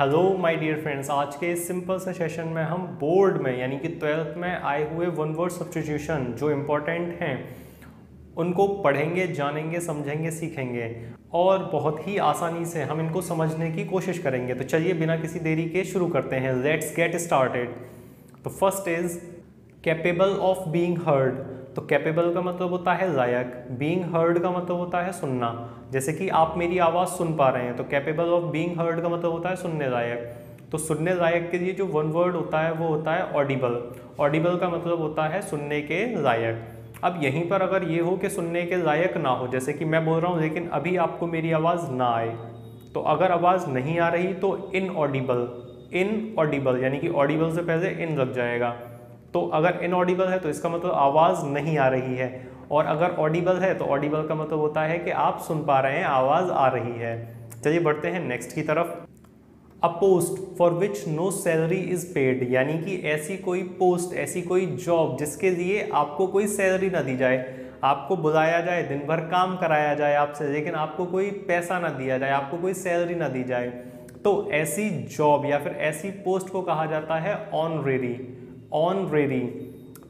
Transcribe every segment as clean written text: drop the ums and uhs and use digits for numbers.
Hello my dear friends, आज के इस सिंपल से सेशन में हम बोर्ड में यानी कि 12th में आए हुए वन वर्ड सब्स्टिट्यूशन जो इम्पोर्टेंट हैं उनको पढ़ेंगे, जानेंगे, समझेंगे, सीखेंगे और बहुत ही आसानी से हम इनको समझने की कोशिश करेंगे। तो चलिए बिना किसी देरी के शुरू करते हैं। Let's get started. तो first is capable of being heard. तो कैपेबल का मतलब होता है लायक, बीइंग हर्ड का मतलब होता है सुनना। जैसे कि आप मेरी आवाज़ सुन पा रहे हैं तो कैपेबल ऑफ बीइंग हर्ड का मतलब होता है सुनने लायक। तो सुनने लायक के लिए जो वन वर्ड होता है वो होता है ऑडिबल। ऑडिबल का मतलब होता है सुनने के लायक। अब यहीं पर अगर ये हो कि सुनने के लायक ना हो, जैसे कि मैं बोल रहा हूँ लेकिन अभी आपको मेरी आवाज़ ना आए, तो अगर आवाज़ नहीं आ रही तो इनऑडिबल। इनऑडिबल यानी कि ऑडिबल से पहले इन लग जाएगा। तो अगर इनऑडिबल है तो इसका मतलब आवाज़ नहीं आ रही है, और अगर ऑडिबल है तो ऑडिबल का मतलब होता है कि आप सुन पा रहे हैं, आवाज़ आ रही है। चलिए बढ़ते हैं नेक्स्ट की तरफ। A post for which no salary is paid, यानी कि ऐसी कोई पोस्ट, ऐसी कोई जॉब जिसके लिए आपको कोई सैलरी ना दी जाए। आपको बुलाया जाए, दिन भर काम कराया जाए आपसे, लेकिन आपको कोई पैसा ना दिया जाए, आपको कोई सैलरी ना दी जाए, तो ऐसी जॉब या फिर ऐसी पोस्ट को कहा जाता है ऑनरेरी। ऑनरेरी।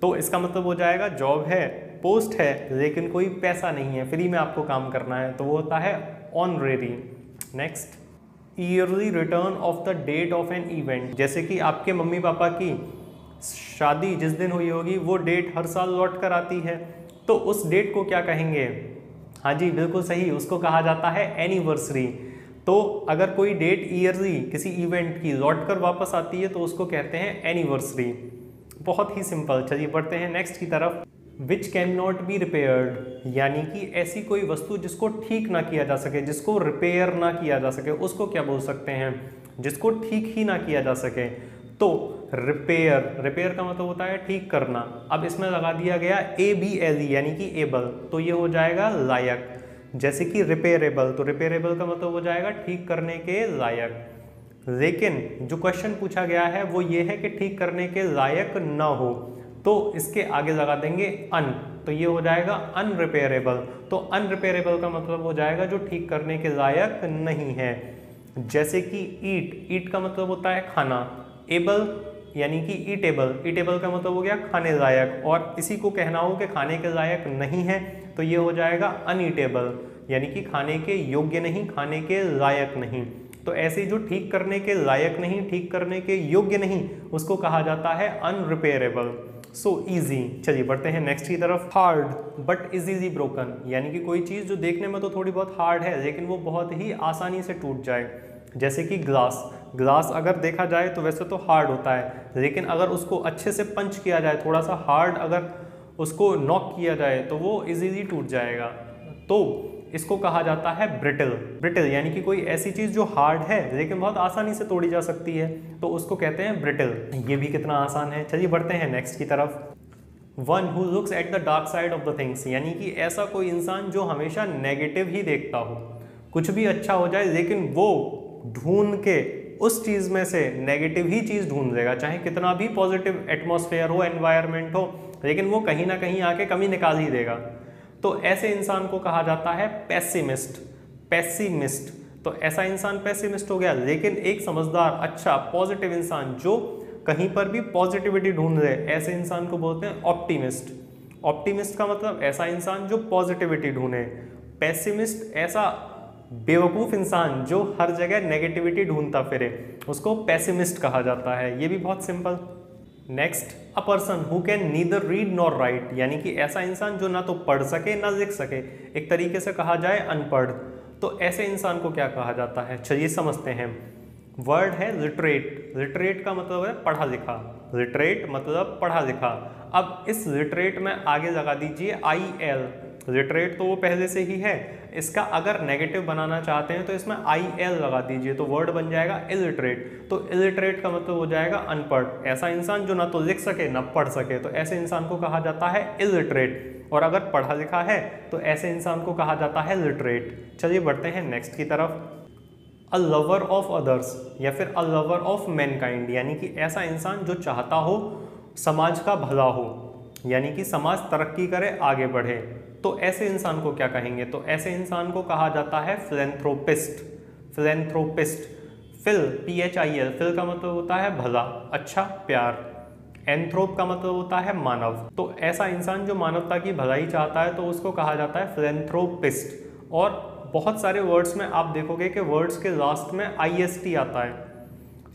तो इसका मतलब हो जाएगा जॉब है, पोस्ट है, लेकिन कोई पैसा नहीं है, फ्री में आपको काम करना है, तो वो होता है honorary. Next, yearly return of the date of an event. जैसे कि आपके मम्मी पापा की शादी जिस दिन हुई होगी वो डेट हर साल लौट कर आती है, तो उस डेट को क्या कहेंगे? हाँ जी, बिल्कुल सही, उसको कहा जाता है एनिवर्सरी। तो अगर कोई डेट ईयरली किसी इवेंट की लौट कर वापस आती है तो उसको कहते हैं एनिवर्सरी। बहुत ही सिंपल। चलिए बढ़ते हैं नेक्स्ट की तरफ। Which can not be repaired, यानी कि ऐसी कोई वस्तु जिसको ठीक ना किया जा सके, जिसको रिपेयर ना किया जा सके, उसको क्या बोल सकते हैं? जिसको ठीक ही ना किया जा सके, तो रिपेयर। रिपेयर का मतलब होता है ठीक करना। अब इसमें लगा दिया गया ABLE यानी कि एबल, तो ये हो जाएगा लायक। जैसे कि रिपेयरेबल, तो रिपेयरेबल का मतलब हो जाएगा ठीक करने के लायक। लेकिन जो क्वेश्चन पूछा गया है वो ये है कि ठीक करने के लायक ना हो, तो इसके आगे लगा देंगे अन, तो ये हो जाएगा अनरिपेयरेबल। तो अनरिपेयरेबल का मतलब हो जाएगा जो ठीक करने के लायक नहीं है। जैसे कि ईट, ईट का मतलब होता है खाना। एबल यानी कि ईटेबल, ईटेबल का मतलब हो गया खाने लायक, और इसी को कहना हो कि खाने के लायक नहीं है तो ये हो जाएगा अनईटेबल, यानी कि खाने के योग्य नहीं, खाने के लायक नहीं। तो ऐसे जो ठीक करने के लायक नहीं, ठीक करने के योग्य नहीं, उसको कहा जाता है अनरिपेयरेबल। So easy. चलिए बढ़ते हैं नेक्स्ट की तरफ। हार्ड बट इजीली ब्रोकन, यानी कि कोई चीज़ जो देखने में तो थोड़ी बहुत हार्ड है लेकिन वो बहुत ही आसानी से टूट जाए। जैसे कि ग्लास, ग्लास अगर देखा जाए तो वैसे तो हार्ड होता है, लेकिन अगर उसको अच्छे से पंच किया जाए, थोड़ा सा हार्ड अगर उसको नॉक किया जाए तो वो इजीली टूट जाएगा। तो इसको कहा जाता है ब्रिटल। ब्रिटल यानी कि कोई ऐसी चीज़ जो हार्ड है लेकिन बहुत आसानी से तोड़ी जा सकती है, तो उसको कहते हैं ब्रिटल। ये भी कितना आसान है। चलिए बढ़ते हैं नेक्स्ट की तरफ। One who looks at the dark side of the things, यानी कि ऐसा कोई इंसान जो हमेशा नेगेटिव ही देखता हो। कुछ भी अच्छा हो जाए लेकिन वो ढूंढ के उस चीज़ में से नेगेटिव ही चीज़ ढूंढ लेगा, चाहे कितना भी पॉजिटिव एटमॉस्फेयर हो, एनवायरनमेंट हो, लेकिन वो कहीं ना कहीं आके कमी निकाल ही देगा। तो ऐसे इंसान को कहा जाता है पेसिमिस्ट। पेसिमिस्ट। तो ऐसा इंसान पेसिमिस्ट हो गया। लेकिन एक समझदार, अच्छा, पॉजिटिव इंसान जो कहीं पर भी पॉजिटिविटी ढूंढ ले, ऐसे इंसान को बोलते हैं ऑप्टिमिस्ट। ऑप्टिमिस्ट का मतलब ऐसा इंसान जो पॉजिटिविटी ढूंढे। पेसिमिस्ट ऐसा बेवकूफ़ इंसान जो हर जगह नेगेटिविटी ढूंढता फिरे, उसको पेसिमिस्ट कहा जाता है। ये भी बहुत simple. Next, a person who can neither read nor right, यानी कि ऐसा इंसान जो ना तो पढ़ सके ना लिख सके, एक तरीके से कहा जाए अनपढ़। तो ऐसे इंसान को क्या कहा जाता है? चलिए समझते हैं। वर्ड है लिटरेट। लिटरेट का मतलब है पढ़ा लिखा। लिटरेट मतलब पढ़ा लिखा। अब इस लिटरेट में आगे लगा दीजिए IL। लिटरेट तो वो पहले से ही है, इसका अगर नेगेटिव बनाना चाहते हैं तो इसमें IL लगा दीजिए, तो वर्ड बन जाएगा इलिटरेट। तो इलिटरेट का मतलब हो जाएगा अनपढ़। ऐसा इंसान जो ना तो लिख सके ना पढ़ सके, तो ऐसे इंसान को कहा जाता है इलिटरेट। और अगर पढ़ा लिखा है तो ऐसे इंसान को कहा जाता है लिटरेट। चलिए बढ़ते हैं नेक्स्ट की तरफ। अ लवर ऑफ अदर्स या फिर अ लवर ऑफ मैनकाइंड, यानी कि ऐसा इंसान जो चाहता हो समाज का भला हो, यानी कि समाज तरक्की करे, आगे बढ़े, तो ऐसे इंसान को क्या कहेंगे? तो ऐसे इंसान को कहा जाता है philanthropist. Philanthropist. Phil, PHIL, phil का मतलब होता है भला, अच्छा, प्यार। एंथ्रोप का मतलब होता है मानव। तो ऐसा इंसान जो मानवता की भलाई चाहता है तो उसको कहा जाता है फिलैंथ्रोपिस्ट। और बहुत सारे वर्ड्स में आप देखोगे कि वर्ड्स के लास्ट में IST आता है,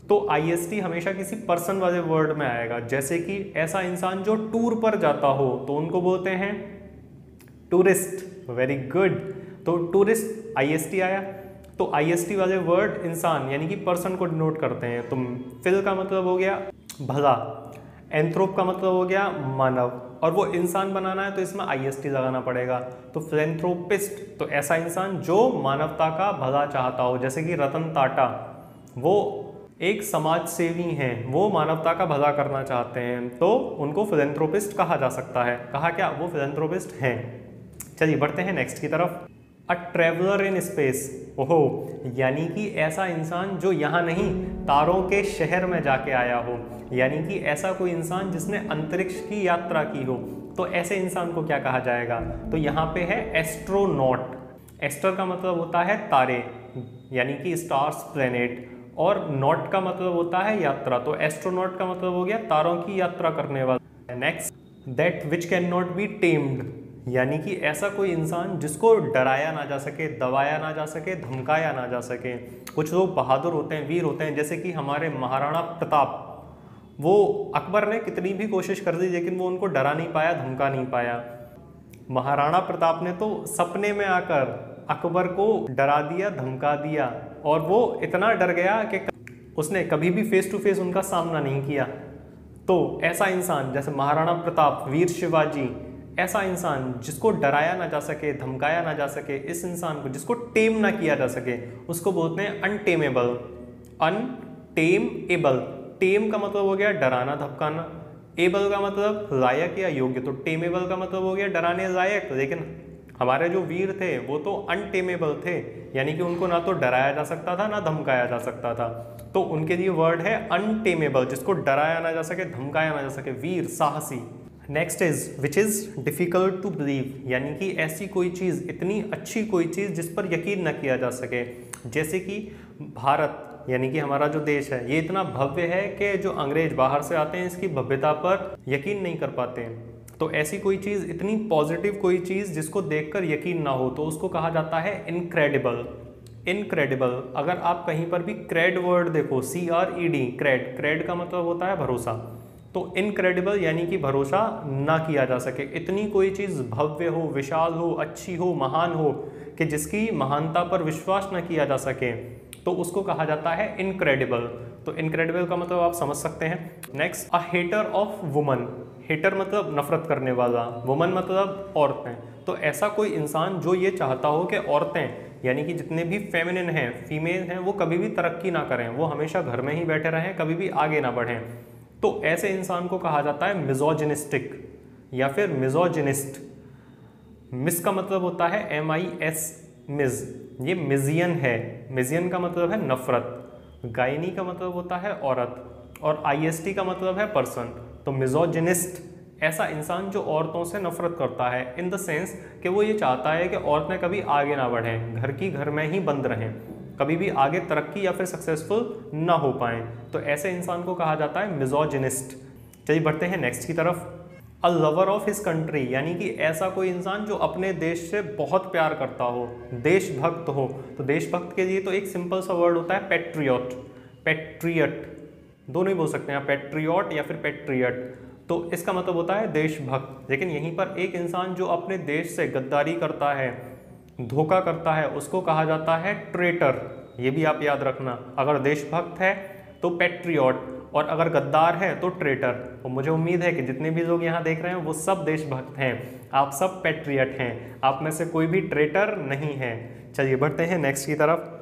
तो IST हमेशा किसी पर्सन वाले वर्ड में आएगा। जैसे कि ऐसा इंसान जो टूर पर जाता हो तो उनको बोलते हैं टूरिस्ट। Very good. तो टूरिस्ट IST आया, तो IST वाले वर्ड इंसान यानी कि पर्सन को डिनोट करते हैं। तो फिल का मतलब हो गया भला, एंथ्रोप का मतलब हो गया मानव, और वो इंसान बनाना है तो इसमें IST लगाना पड़ेगा। तो फिलैंथ्रोपिस्ट तो ऐसा इंसान जो मानवता का भला चाहता हो। जैसे कि रतन टाटा, वो एक समाज सेवी हैं, वो मानवता का भला करना चाहते हैं, तो उनको फिलैंथ्रोपिस्ट कहा जा सकता है। कहा क्या, वो फिलैंथ्रोपिस्ट हैं। चलिए बढ़ते हैं नेक्स्ट की तरफ। अ ट्रेवलर इन स्पेस, ओहो, यानी कि ऐसा इंसान जो यहाँ नहीं तारों के शहर में जाके आया हो, यानी कि ऐसा कोई इंसान जिसने अंतरिक्ष की यात्रा की हो, तो ऐसे इंसान को क्या कहा जाएगा। तो यहाँ पे है एस्ट्रोनॉट। एस्टर का मतलब होता है तारे, यानी कि स्टार्स, प्लेनेट, और नॉट का मतलब होता है यात्रा। तो एस्ट्रोनॉट का मतलब हो गया तारों की यात्रा करने वाला। Next, that which can not be tamed, यानी कि ऐसा कोई इंसान जिसको डराया ना जा सके, दबाया ना जा सके, धमकाया ना जा सके। कुछ लोग बहादुर होते हैं, वीर होते हैं, जैसे कि हमारे महाराणा प्रताप, वो अकबर ने कितनी भी कोशिश कर दी लेकिन वो उनको डरा नहीं पाया, धमका नहीं पाया। महाराणा प्रताप ने तो सपने में आकर अकबर को डरा दिया, धमका दिया, और वो इतना डर गया कि उसने कभी भी फेस टू फेस उनका सामना नहीं किया। तो ऐसा इंसान जैसे महाराणा प्रताप, वीर शिवाजी, ऐसा इंसान जिसको डराया ना जा सके, धमकाया ना जा सके, इस इंसान को जिसको टेम ना किया जा सके, उसको बोलते हैं अनटेमेबल। अनटेमेबल, टेम का मतलब हो गया डराना, धमकाना, एबल का मतलब लायक या योग्य, तो टेमेबल का मतलब हो गया डराने लायक। लेकिन हमारे जो वीर थे वो तो अनटेमेबल थे, यानी कि उनको ना तो डराया जा सकता था ना धमकाया जा सकता था, तो उनके लिए वर्ड है अनटेमेबल, जिसको डराया ना जा सके, धमकाया ना जा सके, वीर, साहसी। Next is which is difficult to believe, यानी कि ऐसी कोई चीज़, इतनी अच्छी कोई चीज़ जिस पर यकीन न किया जा सके। जैसे कि भारत, यानी कि हमारा जो देश है, ये इतना भव्य है कि जो अंग्रेज बाहर से आते हैं इसकी भव्यता पर यकीन नहीं कर पाते हैं। तो ऐसी कोई चीज़, इतनी पॉजिटिव कोई चीज़ जिसको देखकर यकीन ना हो, तो उसको कहा जाता है इनक्रेडिबल। इनक्रेडिबल, अगर आप कहीं पर भी क्रेड वर्ड देखो, CRED, क्रेड, क्रेड का मतलब होता है भरोसा, तो इनक्रेडिबल यानी कि भरोसा ना किया जा सके। इतनी कोई चीज़ भव्य हो, विशाल हो, अच्छी हो, महान हो कि जिसकी महानता पर विश्वास न किया जा सके, तो उसको कहा जाता है इनक्रेडिबल। तो इनक्रेडिबल का मतलब आप समझ सकते हैं। Next, a hater of woman. Hater मतलब नफरत करने वाला, वुमन मतलब औरतें। तो ऐसा कोई इंसान जो ये चाहता हो कि औरतें, यानी कि जितने भी फेमिनिन हैं, फीमेल हैं, वो कभी भी तरक्की ना करें, वो हमेशा घर में ही बैठे रहें, कभी भी आगे ना बढ़ें, तो ऐसे इंसान को कहा जाता है मिजोजिनिस्टिक या फिर मिजोजिनिस्ट। मिस का मतलब होता है MIS, मिज, ये मिजियन है। मिजियन का मतलब है नफरत। गायनी का मतलब होता है औरत, और IST का मतलब है पर्सन। तो मिजोजिनिस्ट, ऐसा इंसान जो औरतों से नफरत करता है, इन द सेंस कि वो ये चाहता है कि औरतें कभी आगे ना बढ़ें, घर की घर में ही बंद रहें, कभी भी आगे तरक्की या फिर सक्सेसफुल ना हो पाएँ, तो ऐसे इंसान को कहा जाता है मिजोजिनिस्ट। चलिए बढ़ते हैं नेक्स्ट की तरफ। A lover of his country, यानी कि ऐसा कोई इंसान जो अपने देश से बहुत प्यार करता हो, देशभक्त हो। तो देशभक्त के लिए तो एक सिंपल सा वर्ड होता है पैट्रियट। पैट्रियट दोनों ही बोल सकते हैं, पैट्रियट या फिर पैट्रियट, तो इसका मतलब होता है देशभक्त। लेकिन यहीं पर एक इंसान जो अपने देश से गद्दारी करता है, धोखा करता है, उसको कहा जाता है ट्रेटर। ये भी आप याद रखना, अगर देशभक्त है तो पैट्रियट, और अगर गद्दार है तो ट्रेटर। और मुझे उम्मीद है कि जितने भी लोग यहाँ देख रहे हैं वो सब देशभक्त हैं, आप सब पैट्रियट हैं, आप में से कोई भी ट्रेटर नहीं है। चलिए बढ़ते हैं नेक्स्ट की तरफ।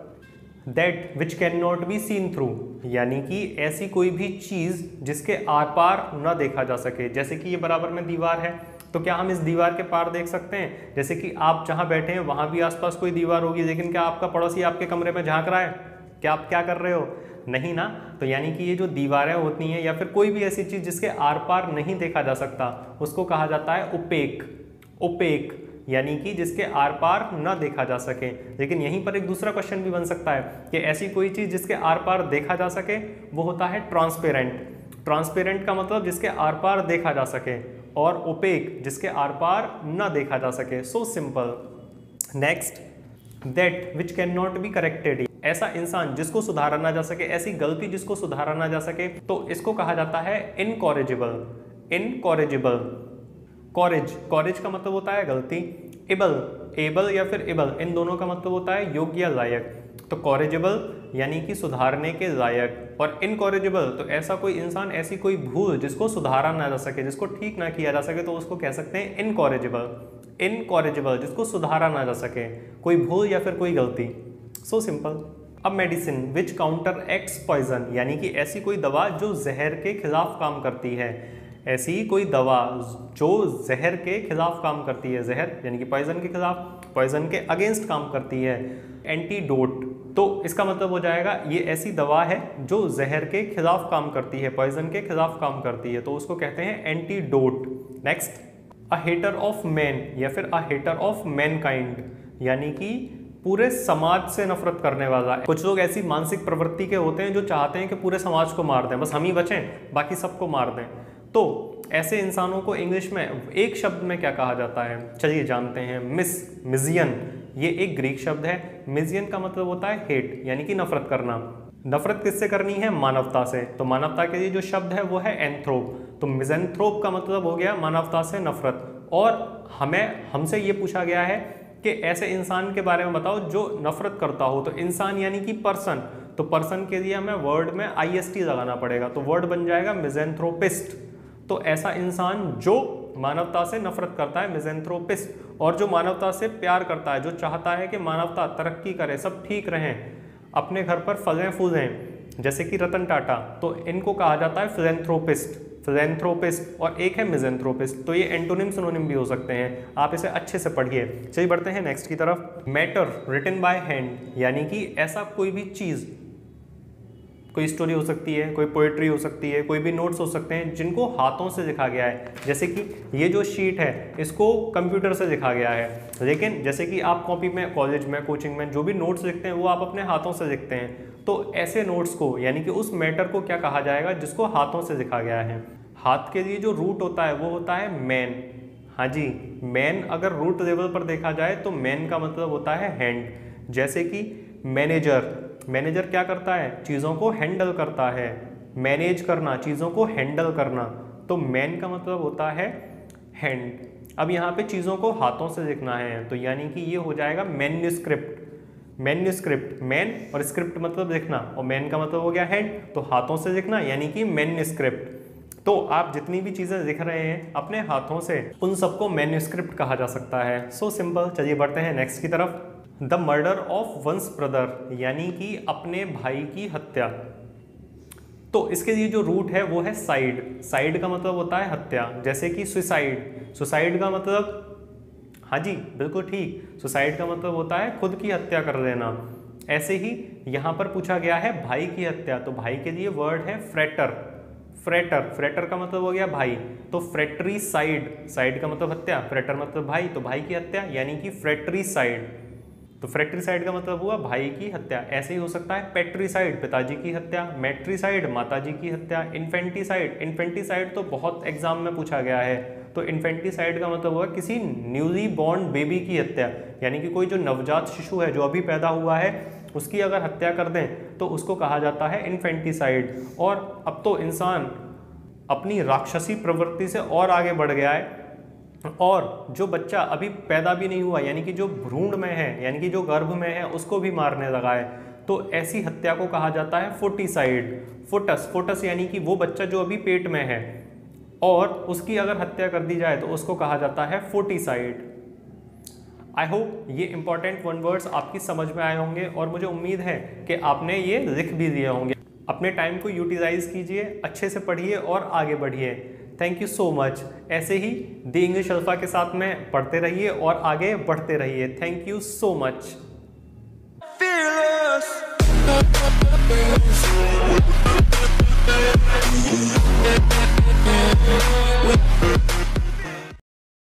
That which can not be seen through, यानी कि ऐसी कोई भी चीज़ जिसके आर पार ना देखा जा सके। जैसे कि ये बराबर में दीवार है, तो क्या हम इस दीवार के पार देख सकते हैं? जैसे कि आप जहाँ बैठे हैं वहाँ भी आसपास कोई दीवार होगी, लेकिन क्या आपका पड़ोसी आपके कमरे में झांक रहा है? क्या आप क्या कर रहे हो? नहीं ना। तो यानी कि ये जो दीवारें होती हैं या फिर कोई भी ऐसी चीज़ जिसके आर पार नहीं देखा जा सकता, उसको कहा जाता है ओपेक। ओपेक यानी कि जिसके आर पार ना देखा जा सके। लेकिन यहीं पर एक दूसरा क्वेश्चन भी बन सकता है कि ऐसी कोई चीज़ जिसके आर पार देखा जा सके, वो होता है ट्रांसपेरेंट। ट्रांसपेरेंट का मतलब जिसके आर पार देखा जा सके, और ओपेक जिसके आर पार ना देखा जा सके। So simple. Next, that which can not be corrected, ऐसा इंसान जिसको सुधारा ना जा सके, ऐसी गलती जिसको सुधारा ना जा सके, तो इसको कहा जाता है इनकॉरेजिबल। इनकॉरेजिबल। कॉरेज, कॉरेज का मतलब होता है गलती। एबल, एबल या फिर एबल, इन दोनों का मतलब होता है योग्य या लायक। तो कॉरेजिबल यानी कि सुधारने के लायक, और इनकॉरेजिबल तो ऐसा कोई इंसान, ऐसी कोई भूल जिसको सुधारा ना जा सके, जिसको ठीक ना किया जा सके, तो उसको कह सकते हैं इनकॉरेजिबल। इनकॉरेजिबल जिसको सुधारा ना जा सके, कोई भूल या फिर कोई गलती। So simple. अब medicine which counteracts poison, यानी कि ऐसी कोई दवा जो जहर के खिलाफ काम करती है। ऐसी कोई दवा जो जहर के खिलाफ काम करती है, जहर यानी कि पॉइजन के खिलाफ, पॉइजन के अगेंस्ट काम करती है। एंटीडोट, तो इसका मतलब हो जाएगा ये ऐसी दवा है जो जहर के खिलाफ काम करती है, पॉइजन के खिलाफ काम करती है, तो उसको कहते हैं antidote. Next, a hater of man या फिर अ हेटर ऑफ मैनकाइंड, यानी कि पूरे समाज से नफरत करने वाला है। कुछ लोग ऐसी मानसिक प्रवृत्ति के होते हैं जो चाहते हैं कि पूरे समाज को मार दें, बस हम ही बचें, बाकी सबको मार दें। तो ऐसे इंसानों को इंग्लिश में एक शब्द में क्या कहा जाता है, चलिए जानते हैं। मिजियन, ये एक ग्रीक शब्द है। मिजियन का मतलब होता है हेट, यानी कि नफरत करना। नफरत किससे करनी है? मानवता से। तो मानवता के लिए जो शब्द है वो है एंथ्रोप। तो मिज़ेंथ्रोप का मतलब हो गया मानवता से नफरत। और हमसे ये पूछा गया है कि ऐसे इंसान के बारे में बताओ जो नफरत करता हो। तो इंसान यानी कि पर्सन, तो पर्सन के लिए हमें वर्ड में IST लगाना पड़ेगा, तो वर्ड बन जाएगा मिज़ेंथ्रोपिस्ट। तो ऐसा इंसान जो मानवता से नफरत करता है, मिज़ेंथ्रोपिस्ट। और जो मानवता से प्यार करता है, जो चाहता है कि मानवता तरक्की करे, सब ठीक रहें, अपने घर पर फलें फूलें, जैसे कि रतन टाटा, तो इनको कहा जाता है फिलेंथ्रोपिस्ट। फिलेंथ्रोपिस्ट और एक है मिज़ेंथ्रोपिस्ट। तो ये एंटोनिम सिनोनिम भी हो सकते हैं, आप इसे अच्छे से पढ़िए। चलिए बढ़ते हैं नेक्स्ट की तरफ। मैटर रिटन बाय हैंड, यानी कि ऐसा कोई भी चीज़, कोई स्टोरी हो सकती है, कोई पोएट्री हो सकती है, कोई भी नोट्स हो सकते हैं जिनको हाथों से लिखा गया है। जैसे कि ये जो शीट है इसको कंप्यूटर से लिखा गया है, लेकिन जैसे कि आप कॉपी में, कॉलेज में, कोचिंग में जो भी नोट्स लिखते हैं वो आप अपने हाथों से लिखते हैं। तो ऐसे नोट्स को, यानी कि उस मैटर को क्या कहा जाएगा जिसको हाथों से लिखा गया है। हाथ के लिए जो रूट होता है वो होता है मैन। हाँ जी, मैन अगर रूट लेवल पर देखा जाए तो मैन का मतलब होता है हैंड। जैसे कि मैनेजर, मैनेजर क्या करता है? चीज़ों को हैंडल करता है। मैनेज करना, चीज़ों को हैंडल करना, तो मैन का मतलब होता है हैंड। अब यहाँ पे चीज़ों को हाथों से लिखना है, तो यानी कि ये हो जाएगा मैन्युस्क्रिप्ट। मैन्युस्क्रिप्ट, मैन और स्क्रिप्ट मतलब लिखना, और मैन का मतलब हो गया हैंड, तो हाथों से लिखना यानी कि मैन्युस्क्रिप्ट। तो आप जितनी भी चीज़ें लिख रहे हैं अपने हाथों से, उन सबको मैन्युस्क्रिप्ट कहा जा सकता है। So simple. चलिए बढ़ते हैं नेक्स्ट की तरफ। The murder of one's brother, यानी कि अपने भाई की हत्या। तो इसके लिए जो रूट है वो है साइड। साइड का मतलब होता है हत्या, जैसे कि सुसाइड। सुसाइड का मतलब, हाँ जी बिल्कुल ठीक, सुसाइड का मतलब होता है खुद की हत्या कर लेना। ऐसे ही यहाँ पर पूछा गया है भाई की हत्या, तो भाई के लिए वर्ड है फ्रेटर। फ्रेटर, फ्रेटर का मतलब हो गया भाई, तो फ्रेटरी साइड, साइड का मतलब हत्या, फ्रेटर मतलब भाई, तो भाई की हत्या यानी कि फ्रेटरी साइड। तो फ्रेट्रीसाइड का मतलब हुआ भाई की हत्या। ऐसे ही हो सकता है पेट्रीसाइड, पिताजी की हत्या, मैट्रीसाइड, माताजी की हत्या, इन्फेंटिसाइड। इन्फेंटिसाइड तो बहुत एग्जाम में पूछा गया है, तो इन्फेंटिसाइड का मतलब हुआ किसी न्यूली बॉर्न बेबी की हत्या, यानी कि कोई जो नवजात शिशु है जो अभी पैदा हुआ है उसकी अगर हत्या कर दें तो उसको कहा जाता है इन्फेंटिसाइड। और अब तो इंसान अपनी राक्षसी प्रवृत्ति से और आगे बढ़ गया है, और जो बच्चा अभी पैदा भी नहीं हुआ, यानी कि जो भ्रूण में है, यानी कि जो गर्भ में है, उसको भी मारने लगा है। तो ऐसी हत्या को कहा जाता है फोटिसाइड। फोटस, फोटस यानी कि वो बच्चा जो अभी पेट में है और उसकी अगर हत्या कर दी जाए तो उसको कहा जाता है फोटिसाइड। आई होप ये इंपॉर्टेंट 1 वर्ड्स आपकी समझ में आए होंगे, और मुझे उम्मीद है कि आपने ये लिख भी दिए होंगे। अपने टाइम को यूटिलाइज कीजिए, अच्छे से पढ़िए और आगे बढ़िए। Thank you so much. ऐसे ही द इंग्लिश अल्फा के साथ में पढ़ते रहिए और आगे बढ़ते रहिए। Thank you so much.